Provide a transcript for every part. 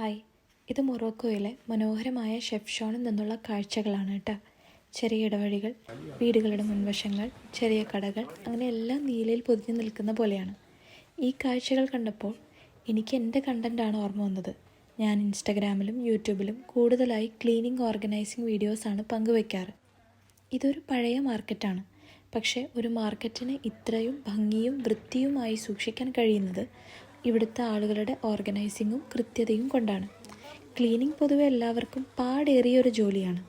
Hi, ഇത് മൊറോക്കോയിലെ മനോഹരമായ chef ഷോണിൽ നിന്നുള്ള കാഴ്ചകളാണ് കേട്ടോ. ചെറിയ ഇടവഴികൾ, വീടുകളുടെ മുൻവശങ്ങൾ, ചെറിയ കടകൾ, അങ്ങനെ എല്ലാം നീലയിൽ പൊതിഞ്ഞു നിൽക്കുന്ന പോലെയാണ്. ഈ കാഴ്ചകൾ കണ്ടപ്പോൾ എനിക്ക് എൻ്റെ കണ്ടൻ്റാണ് ഓർമ്മ വന്നത്. ഞാൻ ഇൻസ്റ്റഗ്രാമിലും യൂട്യൂബിലും കൂടുതലായി ക്ലീനിങ് ഓർഗനൈസിങ് വീഡിയോസാണ് പങ്കുവയ്ക്കാറ്. ഇതൊരു പഴയ മാർക്കറ്റാണ്. പക്ഷേ ഒരു മാർക്കറ്റിനെ ഇത്രയും ഭംഗിയും വൃത്തിയുമായി സൂക്ഷിക്കാൻ കഴിയുന്നത് ഇവിടുത്തെ ആളുകളുടെ ഓർഗനൈസിങ്ങും കൃത്യതയും കൊണ്ടാണ്. ക്ലീനിങ് പൊതുവെ എല്ലാവർക്കും പാടേറിയൊരു ജോലിയാണ്.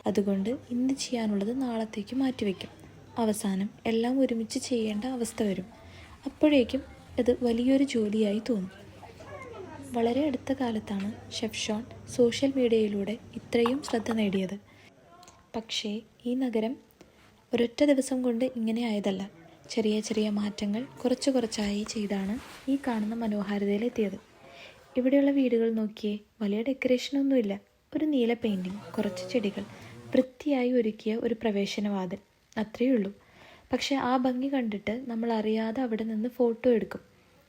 അതുകൊണ്ട് ഇന്ന് ചെയ്യാനുള്ളത് നാളത്തേക്ക് മാറ്റിവെക്കും. അവസാനം എല്ലാം ഒരുമിച്ച് ചെയ്യേണ്ട അവസ്ഥ വരും. അപ്പോഴേക്കും ഇത് വലിയൊരു ജോലിയായി തോന്നും. വളരെ അടുത്ത കാലത്താണ് ഷെഫ് ഷോൺ സോഷ്യൽ മീഡിയയിലൂടെ ഇത്രയും ശ്രദ്ധ നേടിയത്. പക്ഷേ ഈ നഗരം ഒരൊറ്റ ദിവസം കൊണ്ട് ഇങ്ങനെ ആയതല്ല. ചെറിയ ചെറിയ മാറ്റങ്ങൾ കുറച്ചായി ചെയ്താണ് ഈ കാണുന്ന മനോഹാരിതയിലെത്തിയത്. ഇവിടെയുള്ള വീടുകൾ നോക്കിയേ, വലിയ ഡെക്കറേഷനൊന്നുമില്ല. ഒരു നീല പെയിൻറ്റിങ്, കുറച്ച് ചെടികൾ, വൃത്തിയായി ഒരുക്കിയ ഒരു പ്രവേശനവാതിൽ, അത്രയേ ഉള്ളൂ. പക്ഷെ ആ ഭംഗി കണ്ടിട്ട് നമ്മൾ അറിയാതെ അവിടെ നിന്ന് ഫോട്ടോ എടുക്കും.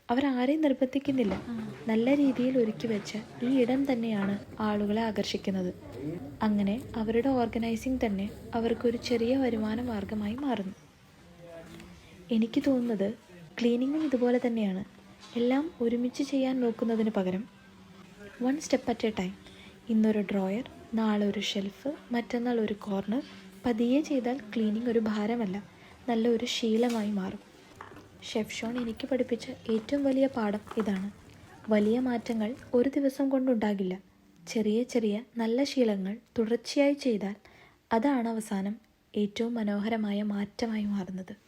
അവരാരെയും നിർബന്ധിക്കുന്നില്ല. നല്ല രീതിയിൽ ഒരുക്കി വെച്ച ഈ ഇടം തന്നെയാണ് ആളുകളെ ആകർഷിക്കുന്നത്. അങ്ങനെ അവരുടെ ഓർഗനൈസിങ് തന്നെ അവർക്കൊരു ചെറിയ വരുമാന മാർഗമായി മാറുന്നു. എനിക്ക് തോന്നുന്നത് ക്ലീനിങ്ങും ഇതുപോലെ തന്നെയാണ്. എല്ലാം ഒരുമിച്ച് ചെയ്യാൻ നോക്കുന്നതിന് പകരം one step at A time. ഇന്നൊരു ഡ്രോയർ, നാളെ ഒരു ഷെൽഫ്, മറ്റന്നാൾ ഒരു കോർണർ. പതിയെ ചെയ്താൽ ക്ലീനിങ് ഒരു ഭാരമല്ല, നല്ലൊരു ശീലമായി മാറും. ഷെഫ് ഷോൺ എനിക്ക് പഠിപ്പിച്ച ഏറ്റവും വലിയ പാഠം ഇതാണ്. വലിയ മാറ്റങ്ങൾ ഒരു ദിവസം കൊണ്ടുണ്ടാകില്ല. ചെറിയ ചെറിയ നല്ല ശീലങ്ങൾ തുടർച്ചയായി ചെയ്താൽ അതാണ് അവസാനം ഏറ്റവും മനോഹരമായ മാറ്റമായി മാറുന്നത്.